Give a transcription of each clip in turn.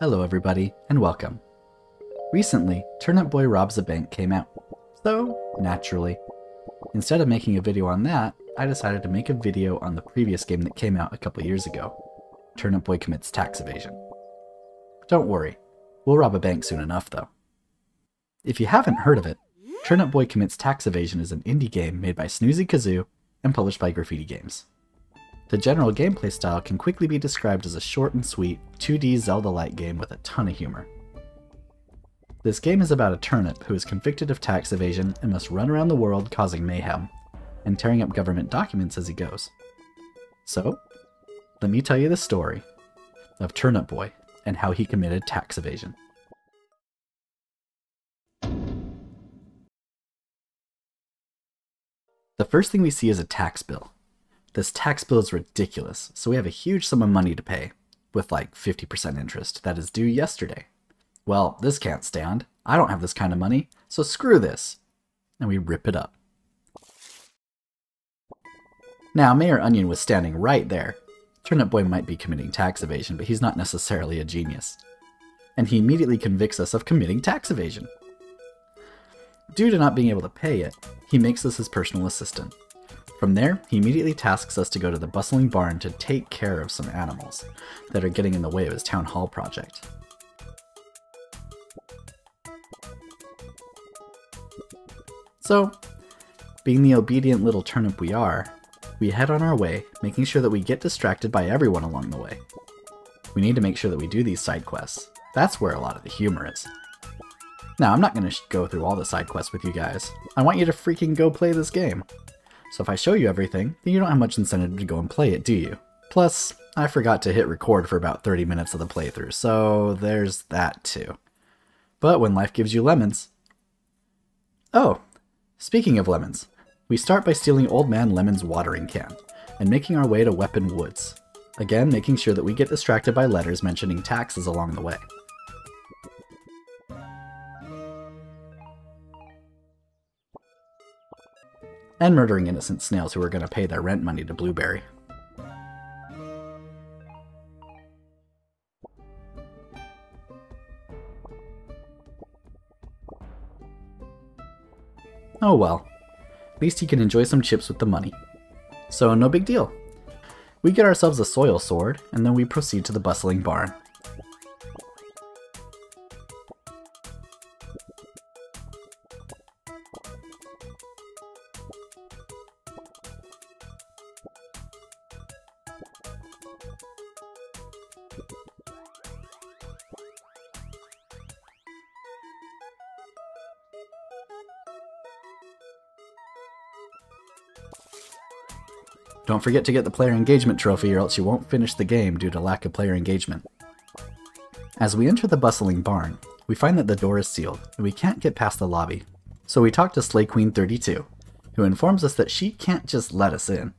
Hello everybody, and welcome. Recently, Turnip Boy Robs a Bank came out. So, naturally, instead of making a video on that, I decided to make a video on the previous game that came out a couple years ago. Turnip Boy Commits Tax Evasion. Don't worry, we'll rob a bank soon enough though. If you haven't heard of it, Turnip Boy Commits Tax Evasion is an indie game made by Snoozy Kazoo and published by Graffiti Games. The general gameplay style can quickly be described as a short and sweet 2D Zelda-like game with a ton of humor. This game is about a turnip who is convicted of tax evasion and must run around the world causing mayhem, and tearing up government documents as he goes. So, let me tell you the story of Turnip Boy and how he committed tax evasion. The first thing we see is a tax bill. This tax bill is ridiculous, so we have a huge sum of money to pay, with like 50% interest that is due yesterday. Well, this can't stand. I don't have this kind of money, so screw this. And we rip it up. Now, Mayor Onion was standing right there. Turnip Boy might be committing tax evasion, but he's not necessarily a genius. And he immediately convicts us of committing tax evasion. Due to not being able to pay it, he makes us his personal assistant. From there, he immediately tasks us to go to the bustling barn to take care of some animals that are getting in the way of his town hall project. So, being the obedient little turnip we are, we head on our way, making sure that we get distracted by everyone along the way. We need to make sure that we do these side quests. That's where a lot of the humor is. Now, I'm not going to go through all the side quests with you guys. I want you to freaking go play this game. So if I show you everything, then you don't have much incentive to go and play it, do you? Plus, I forgot to hit record for about 30 minutes of the playthrough, so there's that too. But when life gives you lemons... Oh, speaking of lemons, we start by stealing Old Man Lemon's watering can, and making our way to Weapon Woods. Again, making sure that we get distracted by letters mentioning taxes along the way. And murdering innocent snails who are going to pay their rent money to Blueberry. Oh well, at least he can enjoy some chips with the money. So no big deal. We get ourselves a soil sword, and then we proceed to the bustling barn. Don't forget to get the player engagement trophy or else you won't finish the game due to lack of player engagement. As we enter the bustling barn, we find that the door is sealed and we can't get past the lobby. So we talk to Slay Queen 32, who informs us that she can't just let us in.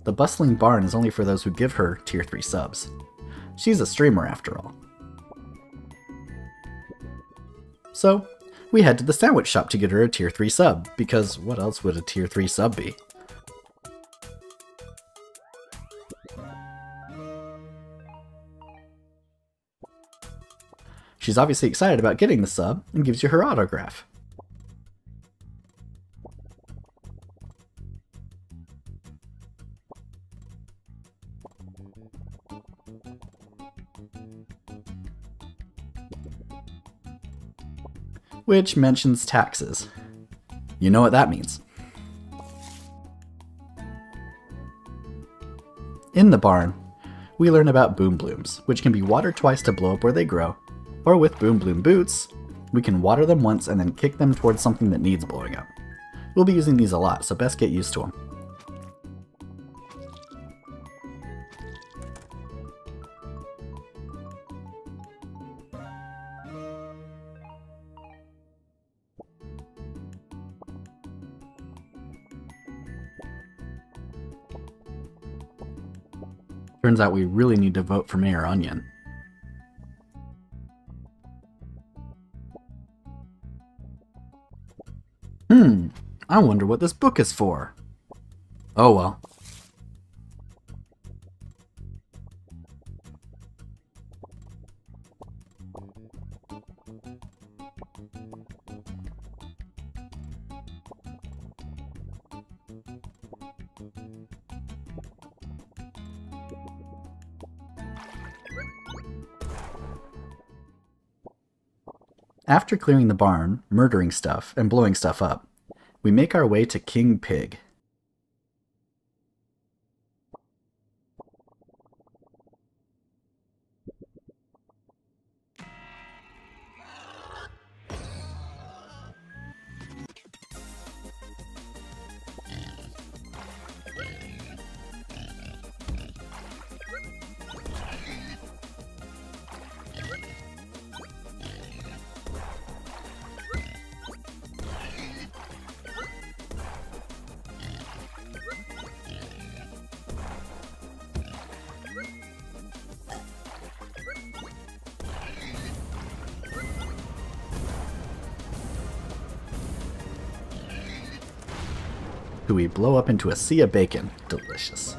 The bustling barn is only for those who give her tier 3 subs. She's a streamer after all. So, we head to the sandwich shop to get her a tier 3 sub, because what else would a tier 3 sub be? She's obviously excited about getting the sub, and gives you her autograph. Which mentions taxes. You know what that means. In the barn, we learn about boom blooms, which can be watered twice to blow up where they grow, or with boom bloom boots, we can water them once and then kick them towards something that needs blowing up. We'll be using these a lot, so best get used to them. Turns out we really need to vote for Mayor Onion. I wonder what this book is for. Oh well. After clearing the barn, murdering stuff, and blowing stuff up, we make our way to King Pig. Who we blow up into a sea of bacon. Delicious.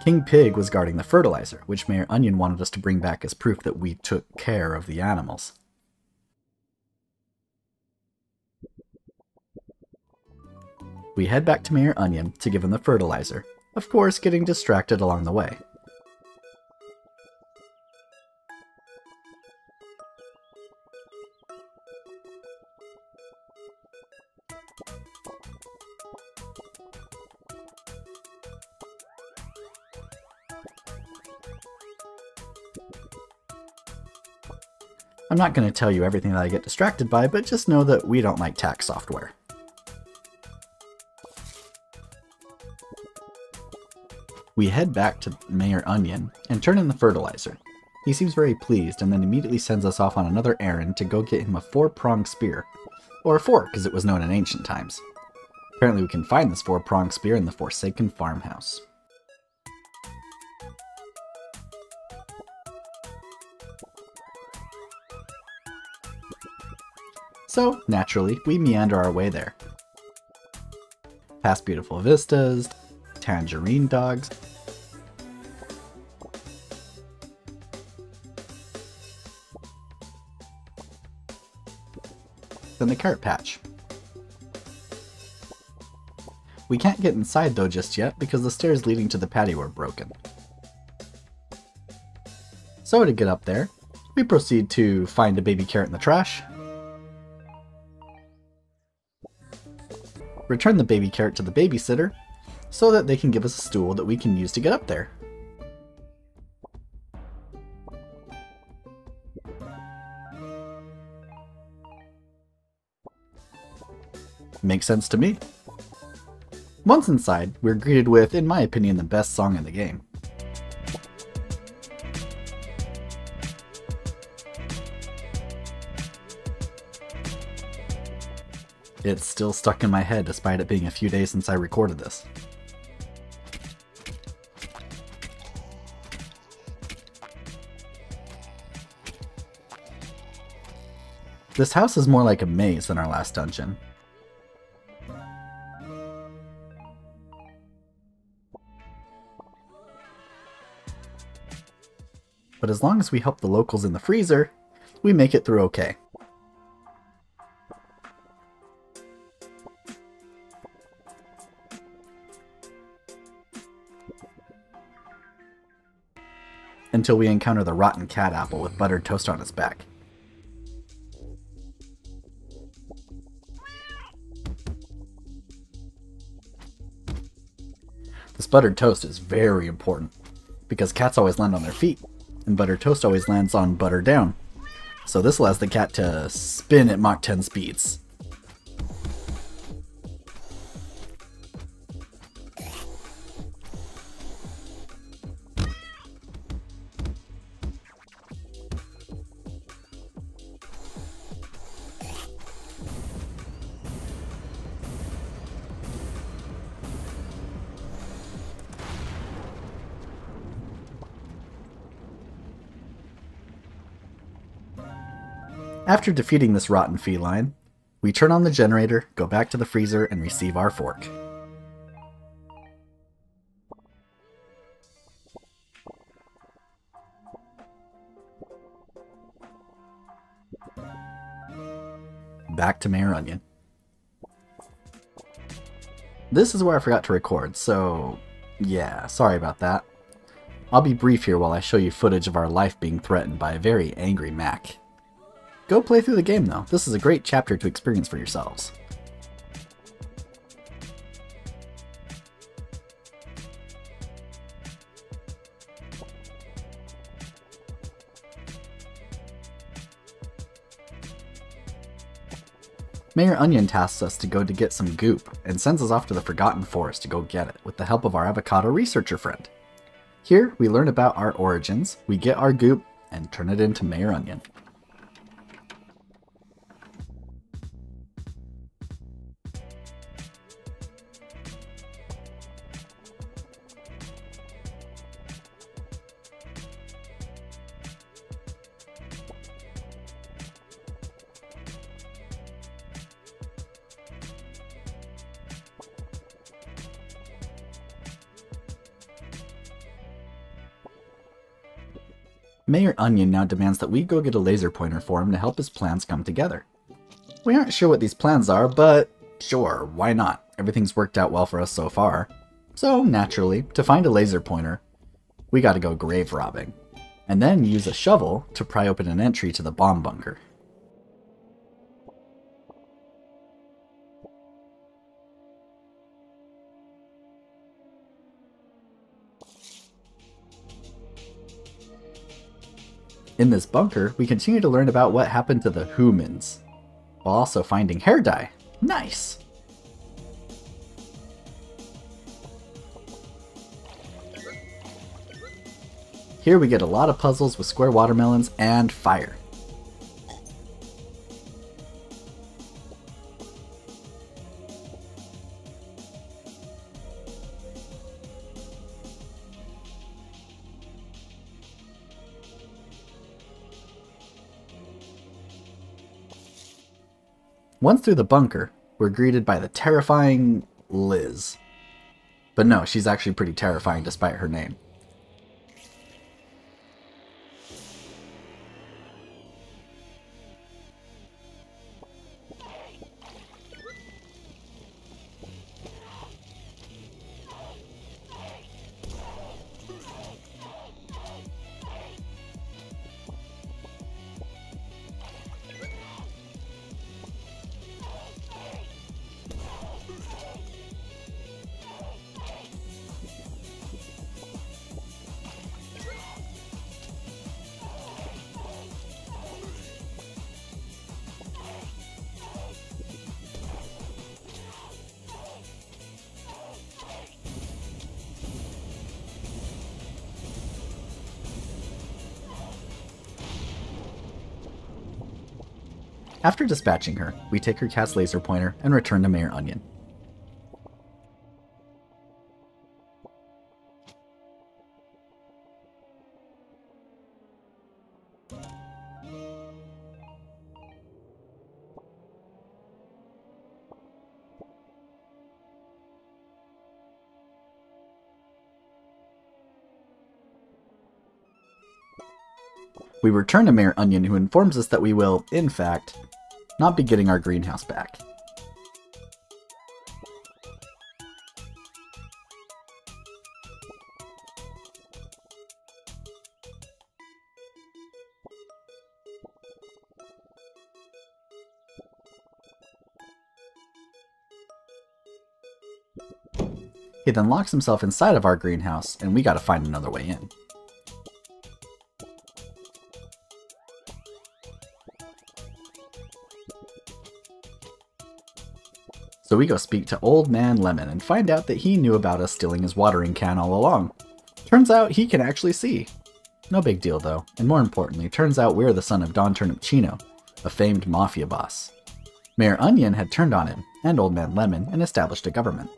King Pig was guarding the fertilizer, which Mayor Onion wanted us to bring back as proof that we took care of the animals. We head back to Mayor Onion to give him the fertilizer, of course getting distracted along the way. I'm not going to tell you everything that I get distracted by, but just know that we don't like tax software. We head back to Mayor Onion and turn in the fertilizer. He seems very pleased and then immediately sends us off on another errand to go get him a 4-pronged spear. Or a fork, as it was known in ancient times. Apparently we can find this 4-pronged spear in the Forsaken Farmhouse. So, naturally, we meander our way there. Past beautiful vistas, tangerine dogs, then the carrot patch. We can't get inside though just yet because the stairs leading to the patio are broken. So to get up there, we proceed to find a baby carrot in the trash, return the baby carrot to the babysitter, so that they can give us a stool that we can use to get up there. Makes sense to me. Once inside, we're greeted with, in my opinion, the best song in the game. It's still stuck in my head despite it being a few days since I recorded this. This house is more like a maze than our last dungeon. But as long as we help the locals in the freezer, we make it through okay. Until we encounter the rotten cat apple with buttered toast on its back. This buttered toast is very important, because cats always land on their feet, and buttered toast always lands on butter down. So this allows the cat to spin at Mach 10 speeds. After defeating this rotten feline, we turn on the generator, go back to the freezer, and receive our fork. Back to Mayor Onion. This is where I forgot to record, so yeah, sorry about that. I'll be brief here while I show you footage of our life being threatened by a very angry Mac. Go play through the game though, this is a great chapter to experience for yourselves. Mayor Onion tasks us to go to get some goop, and sends us off to the Forgotten Forest to go get it, with the help of our avocado researcher friend. Here, we learn about our origins, we get our goop, and turn it into Mayor Onion. Mayor Onion now demands that we go get a laser pointer for him to help his plans come together. We aren't sure what these plans are, but sure, why not? Everything's worked out well for us so far. So, naturally, to find a laser pointer, we gotta go grave robbing, and then use a shovel to pry open an entry to the bomb bunker. In this bunker, we continue to learn about what happened to the humans, while also finding hair dye. Nice! Here we get a lot of puzzles with square watermelons and fire. Once through the bunker, we're greeted by the terrifying Liz. But no, she's actually pretty terrifying despite her name. After dispatching her, we take her cat's laser pointer and return to Mayor Onion. We return to Mayor Onion, who informs us that we will, in fact, not be getting our greenhouse back. He then locks himself inside of our greenhouse, and we gotta find another way in. So we go speak to Old Man Lemon and find out that he knew about us stealing his watering can all along. Turns out he can actually see. No big deal though, and more importantly, turns out we're the son of Don Turnip Chino, a famed mafia boss. Mayor Onion had turned on him, and Old Man Lemon, and established a government.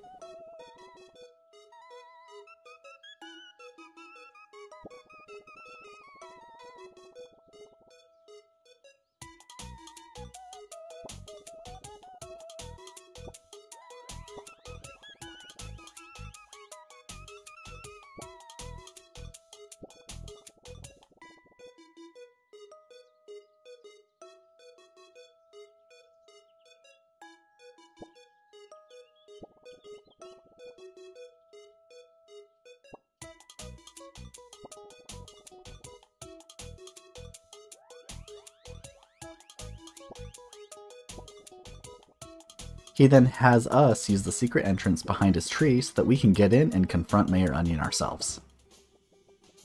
He then has us use the secret entrance behind his tree so that we can get in and confront Mayor Onion ourselves.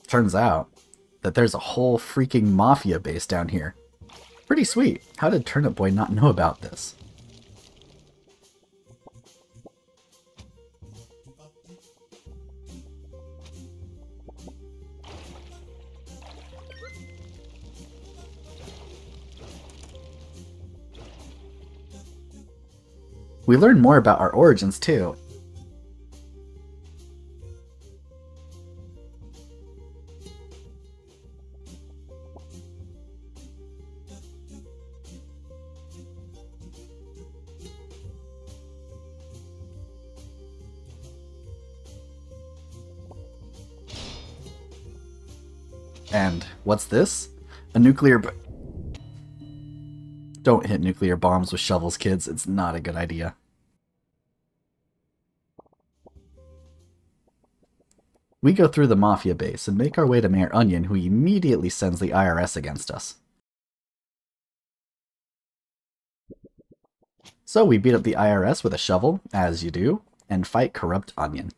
Turns out that there's a whole freaking mafia base down here. Pretty sweet. How did Turnip Boy not know about this? We learn more about our origins, too. And what's this? A nuclear Don't hit nuclear bombs with shovels, kids. It's not a good idea. We go through the Mafia base and make our way to Mayor Onion, who immediately sends the IRS against us. So we beat up the IRS with a shovel, as you do, and fight Corrupt Onion.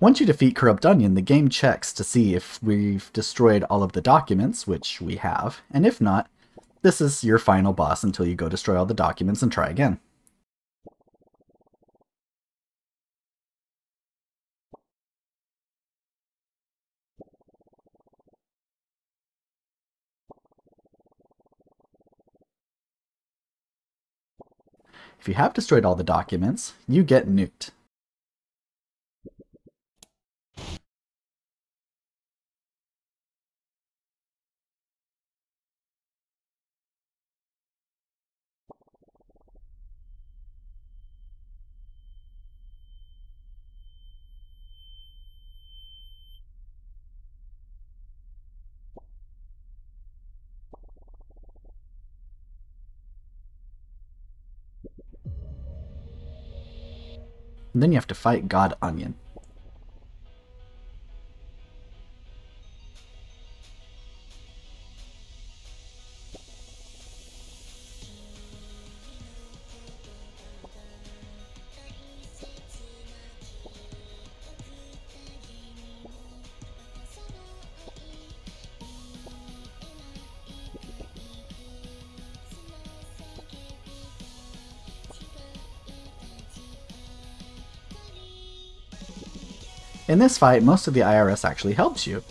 Once you defeat Corrupt Onion, the game checks to see if we've destroyed all of the documents, which we have, and if not, this is your final boss until you go destroy all the documents and try again. If you have destroyed all the documents, you get nuked. And then you have to fight God Onion. In this fight, most of the IRS actually helps you.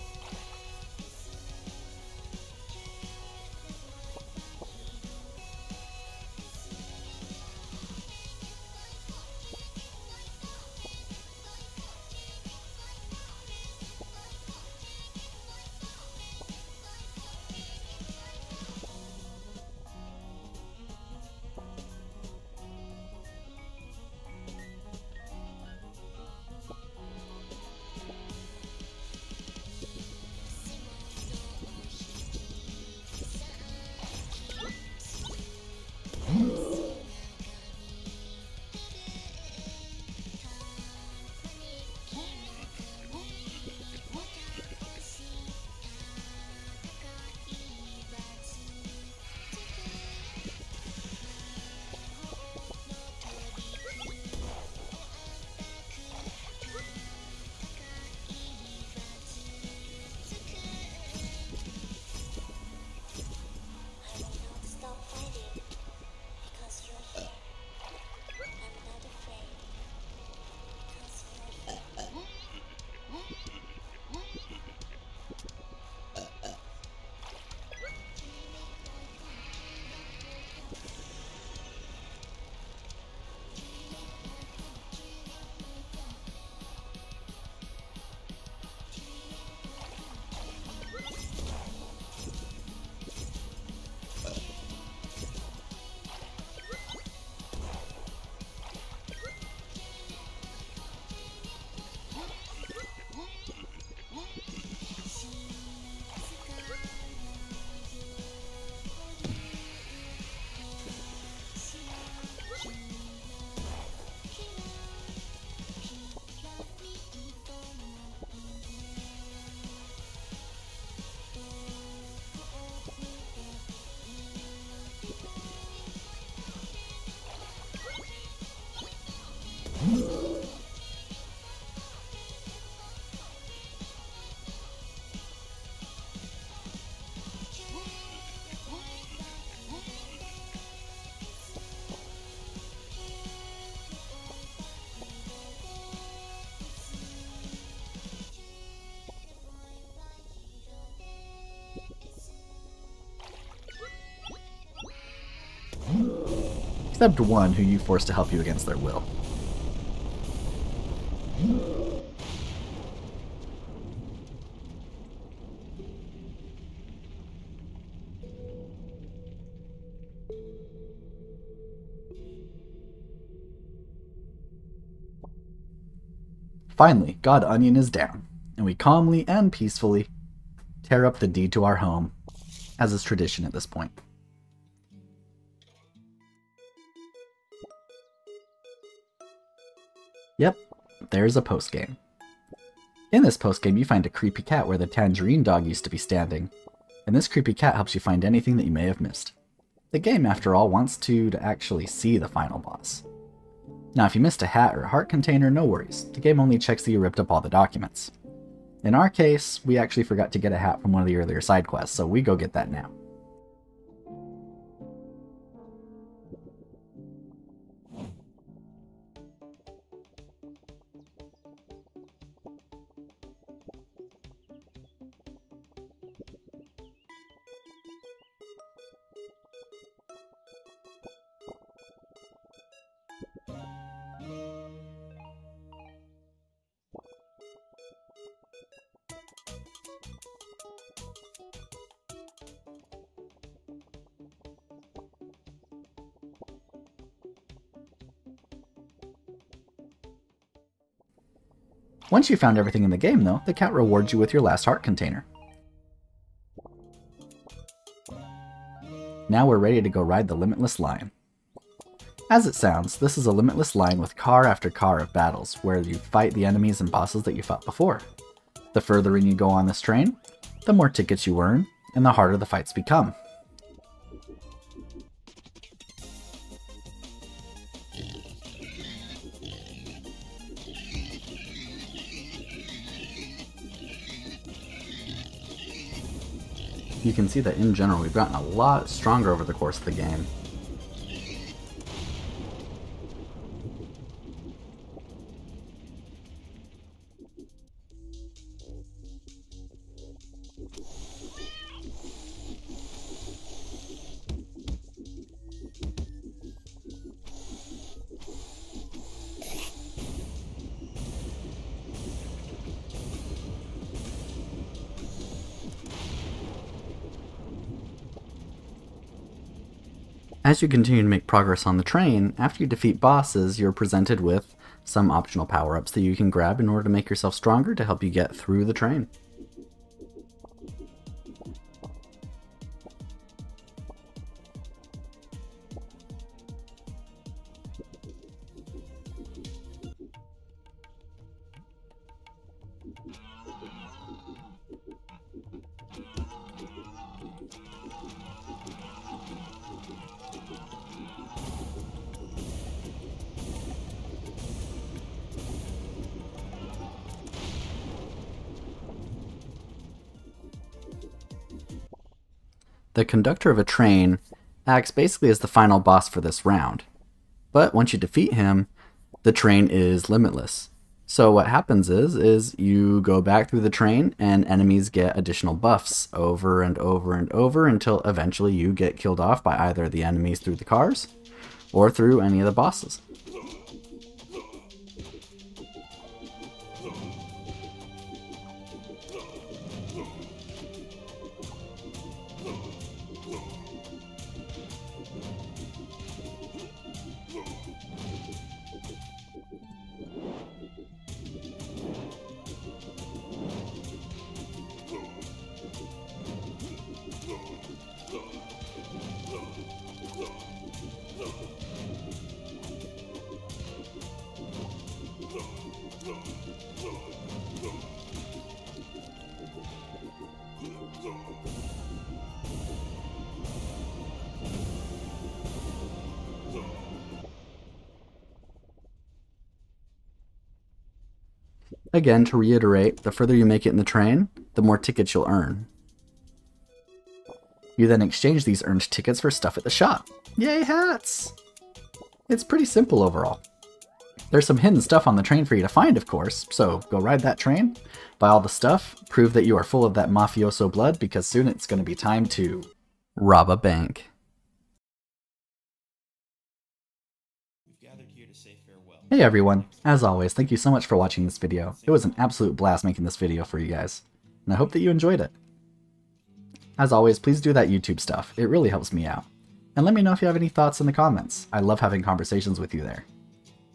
except one who you forced to help you against their will. Finally, God Onion is down, and we calmly and peacefully tear up the deed to our home, as is tradition at this point. Yep, there's a postgame. In this postgame, you find a creepy cat where the tangerine dog used to be standing, and this creepy cat helps you find anything that you may have missed. The game, after all, wants to actually see the final boss. Now, if you missed a hat or a heart container, no worries. The game only checks that you ripped up all the documents. In our case, we actually forgot to get a hat from one of the earlier side quests, so we go get that now. Once you found everything in the game, though, the cat rewards you with your last heart container. Now we're ready to go ride the Limitless Line. As it sounds, this is a limitless line with car after car of battles, where you fight the enemies and bosses that you fought before. The further in you go on this train, the more tickets you earn, and the harder the fights become. You can see that in general we've gotten a lot stronger over the course of the game. As you continue to make progress on the train, after you defeat bosses, you're presented with some optional power-ups that you can grab in order to make yourself stronger to help you get through the train. The conductor of a train acts basically as the final boss for this round. But once you defeat him, the train is limitless. So what happens is you go back through the train and enemies get additional buffs over and over and over until eventually you get killed off by either the enemies through the cars or through any of the bosses. Again, to reiterate, the further you make it in the train, the more tickets you'll earn. You then exchange these earned tickets for stuff at the shop. Yay, hats! It's pretty simple overall. There's some hidden stuff on the train for you to find, of course, so go ride that train, buy all the stuff, prove that you are full of that mafioso blood, because soon it's going to be time to rob a bank. Hey everyone, as always, thank you so much for watching this video. It was an absolute blast making this video for you guys, and I hope that you enjoyed it. As always, please do that YouTube stuff, it really helps me out. And let me know if you have any thoughts in the comments, I love having conversations with you there.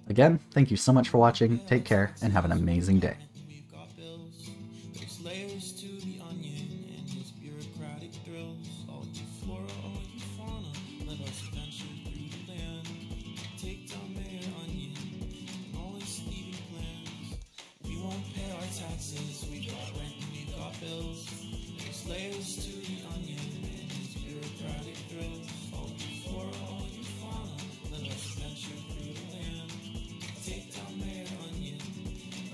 Again, thank you so much for watching, take care, and have an amazing day. Taxes, we got rent and we got bills. There's layers to the onion and its bureaucratic thrills. All you flora, all you fauna, let us venture through the land. Take down Mayor Onion,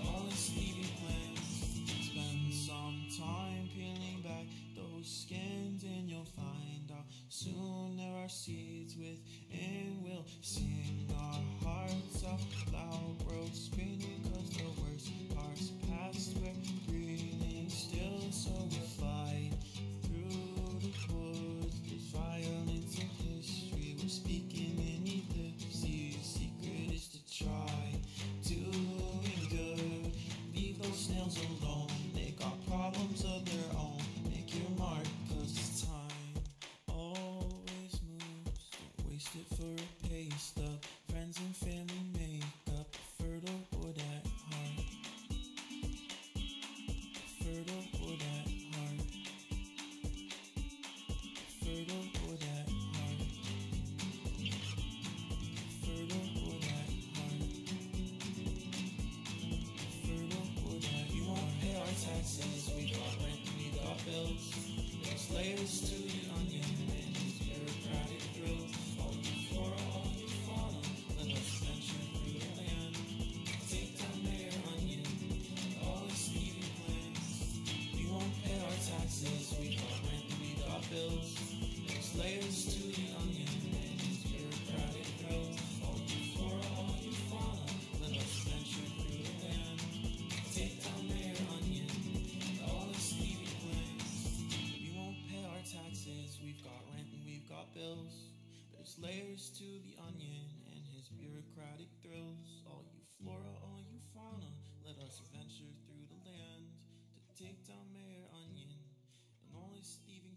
all its thieving plans. Spend some time peeling back those skins and you'll find out soon there are seeds within. We'll sing our hearts out loud, world spinning cause the worst parts past, we're breathing still, so we fight through the woods. There's violence in history, we're speaking in ellipses. Secret is to try doing good, leave those snails alone, they got problems of their own. Make your mark cause time always moves, don't waste it for a pay stub. Friends and family make up a fertile wood at heart. Fertile wood at heart. Fertile wood at heart. Fertile wood at heart. Fertile wood at. You won't pay our taxes. We got rent and we got bills. There's layers to the onion and its bureaucratic thrills. All you flora, all you fauna, let us venture through the land. Take down Mayor Onion, all its thieving plans. We won't pay our taxes, we got rent and we got bills. There's layers to the onion and its bureaucratic thrills. All you flora, all you fauna, let us venture through the land. Take down Mayor Onion, all its thieving plans. We won't pay our taxes, we've got rent and we've got bills. There's layers to the onion and his bureaucratic thrills. All you flora, all you fauna, let us venture through the land to take down Mayor Onion and all his thieving